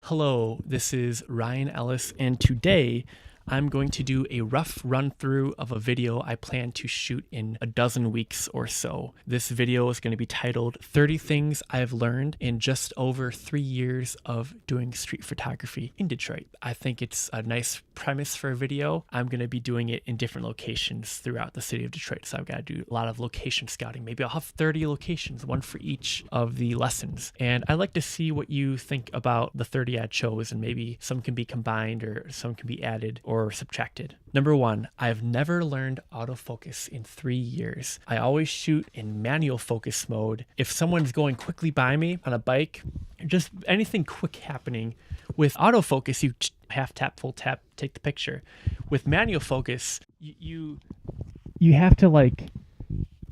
Hello, this is Ryan Ellis, and today I'm going to do a rough run through of a video I plan to shoot in a dozen weeks or so. This video is going to be titled 30 Things I've Learned in Just Over 3 Years of Doing Street Photography in Detroit. I think it's a nice premise for a video. I'm going to be doing it in different locations throughout the city of Detroit, so I've got to do a lot of location scouting. Maybe I'll have 30 locations, one for each of the lessons. And I'd like to see what you think about the 30 I chose, and maybe some can be combined or some can be added or subtracted. Number 1, I've never learned autofocus in 3 years. I always shoot in manual focus mode. If someone's going quickly by me on a bike, just anything quick happening, with autofocus, you half tap, full tap, take the picture. With manual focus, you have to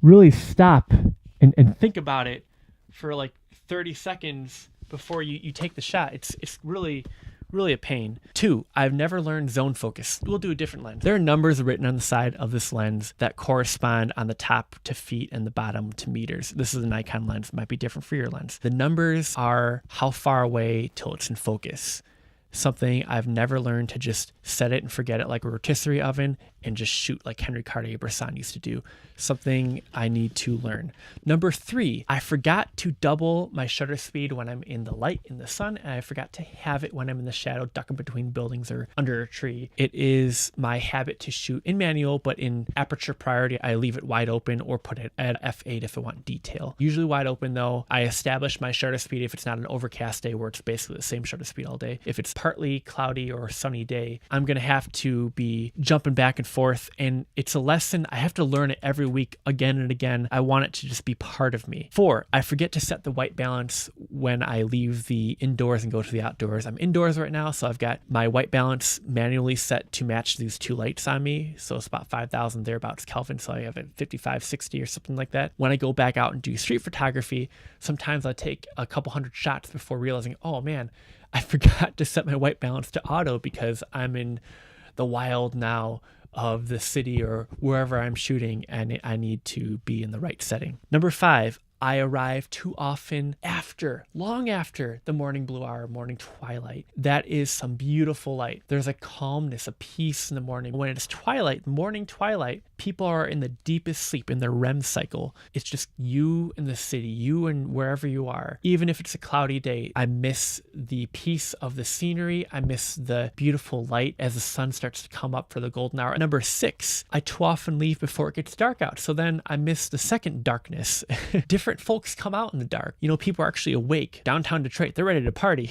really stop and think about it for 30 seconds before you take the shot. It's really a pain. 2, I've never learned zone focus. We'll do a different lens. There are numbers written on the side of this lens that correspond on the top to feet and the bottom to meters. This is a Nikon lens. It might be different for your lens. The numbers are how far away till it's in focus. Something I've never learned to just set it and forget it like a rotisserie oven and just shoot like Henry Cartier-Bresson used to do. Something I need to learn. Number 3, I forgot to double my shutter speed when I'm in the light in the sun, and I forgot to have it when I'm in the shadow, ducking between buildings or under a tree. It is my habit to shoot in manual, but in aperture priority, I leave it wide open or put it at f8 if I want detail. Usually wide open though. I establish my shutter speed if it's not an overcast day where it's basically the same shutter speed all day. If it's partly cloudy or sunny day, I'm gonna have to be jumping back and forth, and it's a lesson. I have to learn it every week again and again. I want it to just be part of me. 4, I forget to set the white balance when I leave the indoors and go to the outdoors. I'm indoors right now, so I've got my white balance manually set to match these 2 lights on me. So it's about 5,000 thereabouts Kelvin, so I have it 55, 60 or something like that. When I go back out and do street photography, sometimes I take a couple hundred shots before realizing, oh man, I forgot to set my white balance to auto because I'm in the wild now of the city or wherever I'm shooting, and I need to be in the right setting. Number 5, I arrive too often long after the morning blue hour, morning twilight. That is some beautiful light. There's a calmness, a peace in the morning. When it's twilight, morning twilight, people are in the deepest sleep in their REM cycle. It's just you in the city, you and wherever you are. Even if it's a cloudy day, I miss the peace of the scenery. I miss the beautiful light as the sun starts to come up for the golden hour. Number 6, I too often leave before it gets dark out. So then I miss the second darkness. Different folks come out in the dark. People are actually awake. Downtown Detroit, they're ready to party.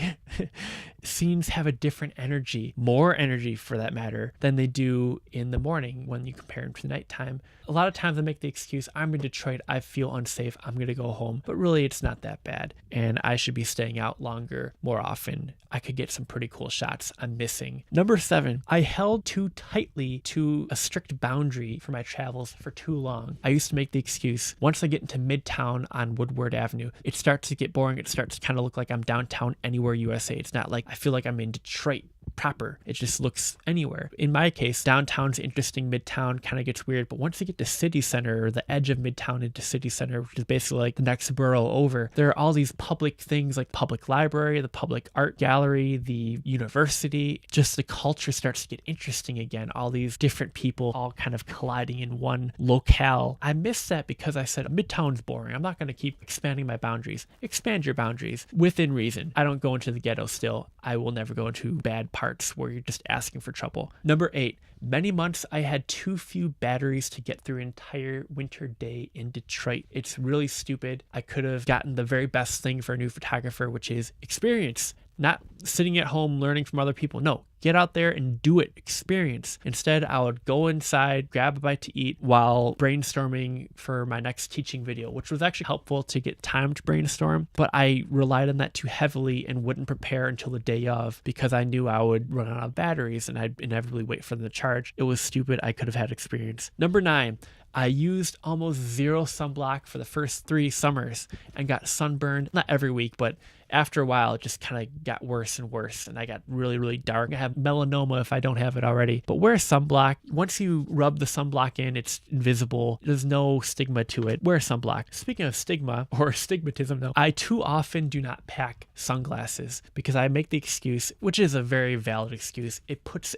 Scenes have a different energy, more energy for that matter, than they do in the morning when you compare them to the nighttime. A lot of times I make the excuse, I'm in Detroit, I feel unsafe, I'm going to go home. But really, it's not that bad. And I should be staying out longer, more often. I could get some pretty cool shots I'm missing. Number 7, I held too tightly to a strict boundary for my travels for too long. I used to make the excuse, once I get into Midtown on Woodward Avenue, it starts to get boring. It starts to kind of look like I'm downtown anywhere USA. It's not like I feel like I'm in Detroit proper. It just looks anywhere. In my case, downtown's interesting, Midtown kind of gets weird, but once you get to city center or the edge of Midtown into city center, which is basically like the next borough over, there are all these public things like public library, the public art gallery, the university. Just the culture starts to get interesting again. All these different people all kind of colliding in one locale. I miss that because I said Midtown's boring. I'm not going to keep expanding my boundaries. Expand your boundaries within reason. I don't go into the ghetto still. I will never go into bad parts where you're just asking for trouble. Number 8, many months I had too few batteries to get through an entire winter day in Detroit. It's really stupid. I could have gotten the very best thing for a new photographer, which is experience. Not sitting at home learning from other people. No, get out there and do it. Experience. Instead, I would go inside, grab a bite to eat while brainstorming for my next teaching video, which was actually helpful to get time to brainstorm. But I relied on that too heavily and wouldn't prepare until the day of because I knew I would run out of batteries and I'd inevitably wait for them to charge. It was stupid. I could have had experience. Number 9, I used almost zero sunblock for the first 3 summers and got sunburned, not every week, but after a while, it just kind of got worse and worse, and I got really, really dark. I have melanoma if I don't have it already. But wear sunblock. Once you rub the sunblock in, it's invisible. There's no stigma to it. Wear sunblock. Speaking of stigma or stigmatism, though, I too often do not pack sunglasses because I make the excuse, which is a very valid excuse. It puts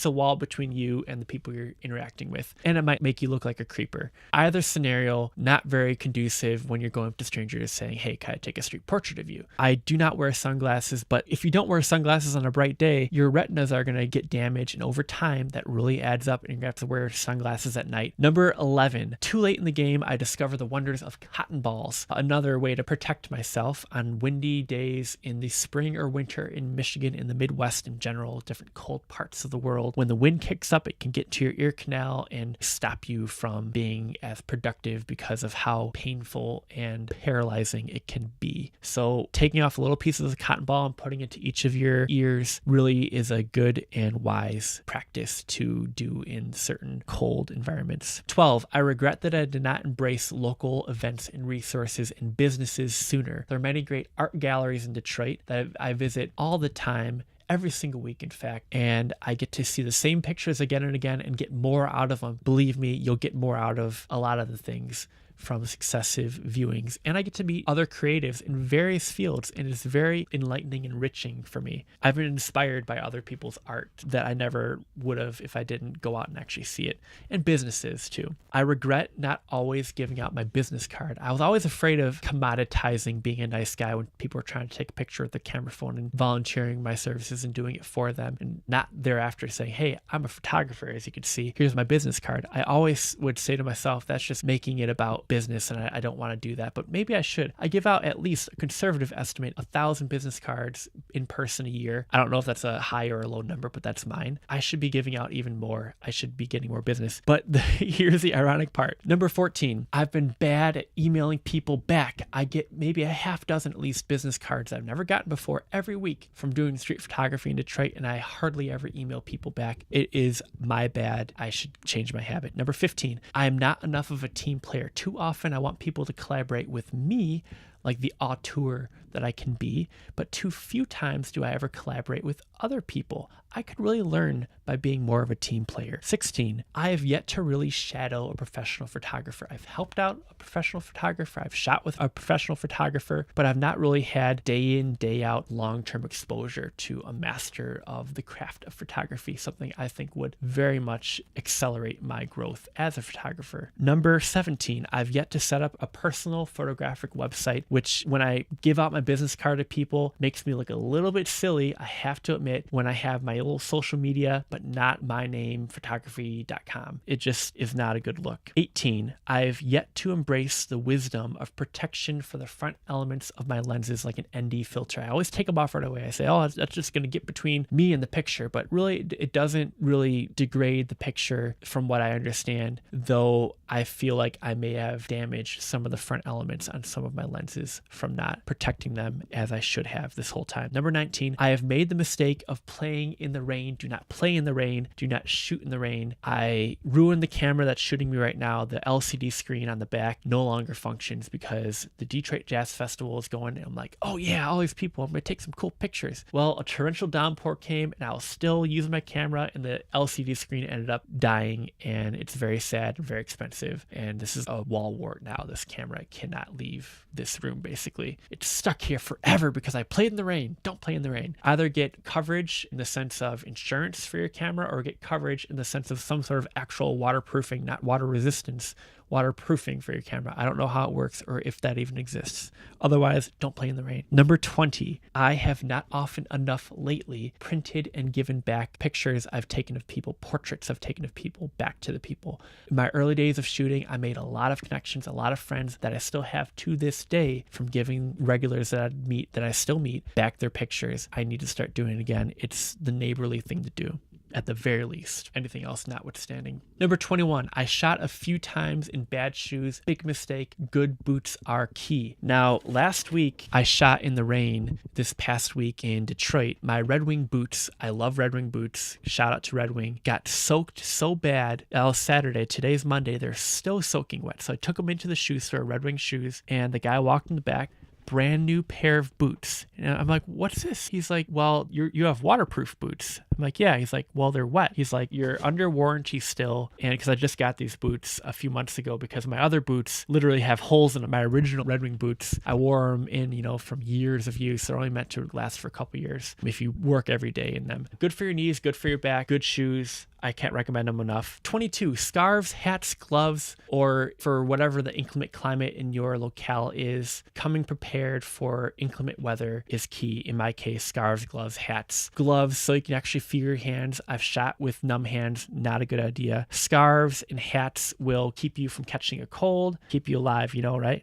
a wall between you and the people you're interacting with, and it might make you look like a creeper. Either scenario, not very conducive when you're going up to strangers saying, "Hey, can I take a street portrait of you?" I do not wear sunglasses, but if you don't wear sunglasses on a bright day, your retinas are going to get damaged, and over time, that really adds up, and you're going to have to wear sunglasses at night. Number 11, too late in the game, I discovered the wonders of cotton balls. Another way to protect myself on windy days in the spring or winter in Michigan, in the Midwest in general, different cold parts of the world. When the wind kicks up, it can get to your ear canal and stop you from being as productive because of how painful and paralyzing it can be. So taking off little pieces of cotton ball and putting it to each of your ears really is a good and wise practice to do in certain cold environments. 12, I regret that I did not embrace local events and resources and businesses sooner. There are many great art galleries in Detroit that I visit all the time, every single week, in fact, and I get to see the same pictures again and again and get more out of them. Believe me, you'll get more out of a lot of the things from successive viewings, and I get to meet other creatives in various fields, and it's very enlightening and enriching for me. I've been inspired by other people's art that I never would have if I didn't go out and actually see it, and businesses too. I regret not always giving out my business card. I was always afraid of commoditizing being a nice guy when people were trying to take a picture with their camera phone and volunteering my services and doing it for them, and not thereafter saying, "Hey, I'm a photographer, as you can see, here's my business card." I always would say to myself, that's just making it about business, and I don't want to do that, but maybe I should. I give out at least a conservative estimate, 1,000 business cards in person a year. I don't know if that's a high or a low number, but that's mine. I should be giving out even more. I should be getting more business. But here's the ironic part. Number 14, I've been bad at emailing people back. I get maybe a half dozen at least business cards I've never gotten before every week from doing street photography in Detroit, and I hardly ever email people back. It is my bad. I should change my habit. Number 15, I am not enough of a team player. Too often I want people to collaborate with me like the auteur that I can be, but too few times do I ever collaborate with other people. I could really learn by being more of a team player. 16, I have yet to really shadow a professional photographer. I've helped out a professional photographer. I've shot with a professional photographer, but I've not really had day in, day out, long-term exposure to a master of the craft of photography, something I think would very much accelerate my growth as a photographer. Number 17, I've yet to set up a personal photographic website, which when I give out my business card to people makes me look a little bit silly, I have to admit, when I have my little social media, but not my name, photography.com. It just is not a good look. 18, I've yet to embrace the wisdom of protection for the front elements of my lenses like an ND filter. I always take them off right away. I say, oh, that's just going to get between me and the picture, but really it doesn't really degrade the picture from what I understand, though I feel like I may have damaged some of the front elements on some of my lenses from not protecting them as I should have this whole time. Number 19, I have made the mistake of playing in the rain. Do not play in the rain. Do not shoot in the rain. I ruined the camera that's shooting me right now. The LCD screen on the back no longer functions because the Detroit Jazz Festival is going, and I'm like, oh yeah, all these people, I'm going to take some cool pictures. Well, a torrential downpour came and I was still using my camera and the LCD screen ended up dying, and it's very sad and very expensive. And this is a wall wart now. This camera cannot leave this room basically. It's stuck here forever because I played in the rain. Don't play in the rain. Either get coverage in the sense of insurance for your camera or get coverage in the sense of some sort of actual waterproofing, not water resistance, waterproofing for your camera. I don't know how it works or if that even exists. Otherwise, don't play in the rain. Number 20, I have not often enough lately printed and given back pictures I've taken of people, portraits I've taken of people back to the people. In my early days of shooting, I made a lot of connections, a lot of friends that I still have to this day from giving regulars that I still meet, back their pictures. I need to start doing it again. It's the neighborly thing to do. at the very least, anything else notwithstanding. Number 21, I shot a few times in bad shoes. Big mistake. Good boots are key. Now, last week I shot in the rain this past week in Detroit. My Red Wing boots, I love Red Wing boots. Shout out to Red Wing. Got soaked so bad. That was Saturday. Today's Monday. They're still soaking wet. So I took them into the shoe store, Red Wing shoes, and the guy walked in the back. Brand new pair of boots. And I'm like, what's this? He's like, well, you have waterproof boots. I'm like, yeah. He's like, well, they're wet. He's like, you're under warranty still. And because I just got these boots a few months ago, because my other boots literally have holes in them. My original Red Wing boots, I wore them in, from years of use. They're only meant to last for a couple years if you work every day in them. Good for your knees, good for your back, good shoes. I can't recommend them enough. 22, scarves, hats, gloves, or for whatever the inclement climate in your locale is, coming prepared for inclement weather is key. In my case, scarves, gloves, hats. Gloves, so you can actually feel your hands. I've shot with numb hands, not a good idea. Scarves and hats will keep you from catching a cold, keep you alive,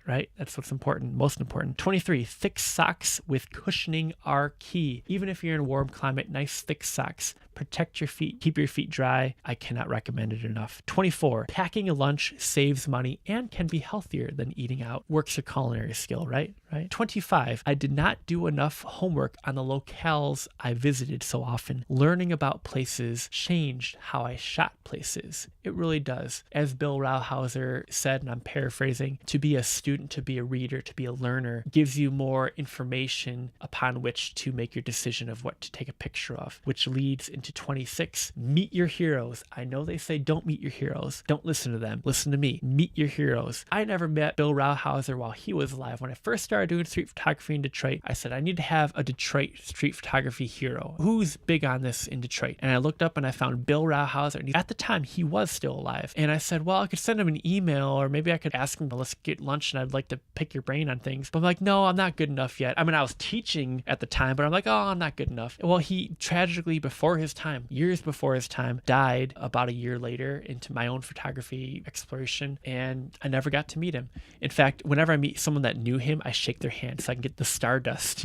right? That's what's important, most important. 23, thick socks with cushioning are key. Even if you're in a warm climate, nice thick socks. Protect your feet, keep your feet dry. I cannot recommend it enough. 24, packing a lunch saves money and can be healthier than eating out. Works your culinary skill, right? 25, I did not do enough homework on the locales I visited so often. Learning about places changed how I shot places. It really does. As Bill Rauhauser said, and I'm paraphrasing, to be a student, to be a reader, to be a learner gives you more information upon which to make your decision of what to take a picture of, which leads into 26, meet your heroes. I know they say don't meet your heroes. Don't listen to them. Listen to me. Meet your heroes. I never met Bill Rauhauser while he was alive. When I first started doing street photography in Detroit, I said I need to have a Detroit street photography hero. Who's big on this in Detroit? And I looked up and I found Bill Rauhauser. And at the time, he was still alive. And I said, well, I could send him an email, or maybe I could ask him, let's get lunch and I'd like to pick your brain on things. But I'm like, no, I'm not good enough yet. I mean, I was teaching at the time, but I'm like, oh, I'm not good enough. Well, he tragically, before his time, years before his time, died about a year later into my own photography exploration, and I never got to meet him. In fact, whenever I meet someone that knew him, I shake their hand so I can get the stardust,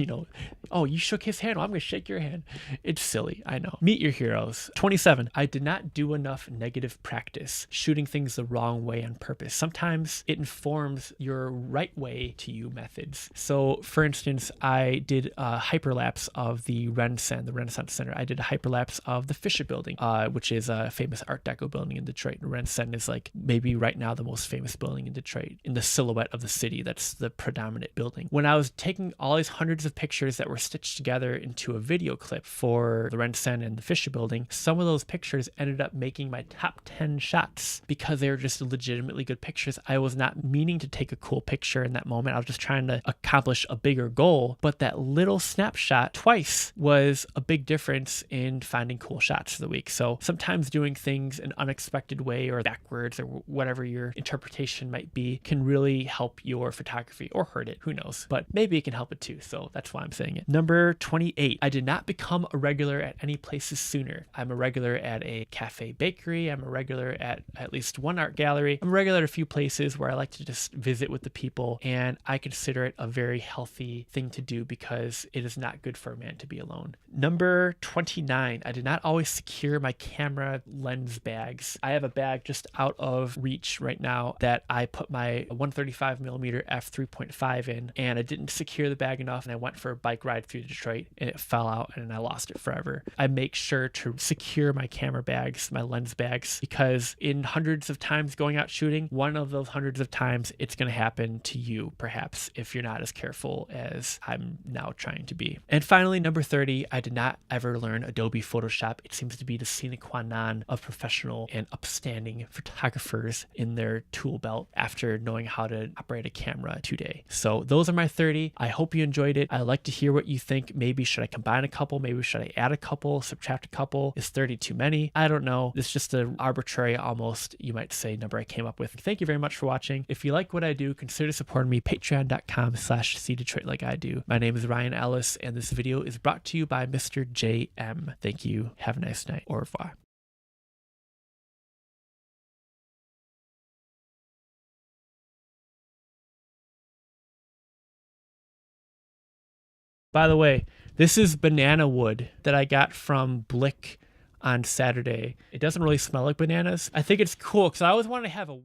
oh, you shook his hand, well, I'm gonna shake your hand. It's silly, I know. Meet your heroes. 27, I did not do enough negative practice, shooting things the wrong way on purpose. Sometimes it informs your right way to you methods. So for instance, I did a hyperlapse of the Renaissance Center. I did a hyperlapse of the Fisher Building, which is a famous Art Deco building in Detroit. Renaissance is like maybe right now the most famous building in Detroit. In the silhouette of the city, that's the predominant building. When I was taking all these hundreds of pictures that were stitched together into a video clip for the Renaissance and the Fisher Building, some of those pictures ended up making my top 10 shots because they were just legitimately good pictures. I was not meaning to take a cool picture in that moment. I was just trying to accomplish a bigger goal, but that little snapshot twice was a big difference in finding cool shots for the week. So sometimes doing things an unexpected way or backwards or whatever your interpretation might be can really help your photography, or hurt it, who knows, but maybe it can help it too. So that's why I'm saying it. Number 28, I did not become a regular at any places sooner. I'm a regular at a cafe bakery. I'm a regular at least one art gallery. I'm a regular at a few places where I like to just visit with the people, and I consider it a very healthy thing to do because it is not good for a man to be alone. Number 29, I did not always secure my camera lens bags. I have a bag just out of reach right now that I put my 135mm f3.5 in, and I didn't secure the bag enough, and I went for a bike ride through Detroit and it fell out and I lost it forever. I make sure to secure my camera bags, my lens bags, because in hundreds of times going out shooting, one of those hundreds of times it's going to happen to you, perhaps, if you're not as careful as I'm now trying to be. And finally, number 30, I did not ever learn Adobe Photoshop. It seems to be the sine qua non of professional and upstanding photographers in their tool belt after knowing how to operate a camera today. So those are my 30. I hope you enjoyed it. I'd like to hear what you think. Maybe should I combine a couple? Maybe should I add a couple, subtract a couple? Is 30 too many? I don't know. It's just an arbitrary, almost, you might say, number I came up with. Thank you very much for watching. If you like what I do, consider supporting me. Patreon.com/SeeDetroitLikeIdo. My name is Ryan Ellis, and this video is brought to you by Mr. JM. Thank you. Have a nice night. Au revoir. By the way, this is banana wood that I got from Blick on Saturday. It doesn't really smell like bananas. I think it's cool because I always wanted to have a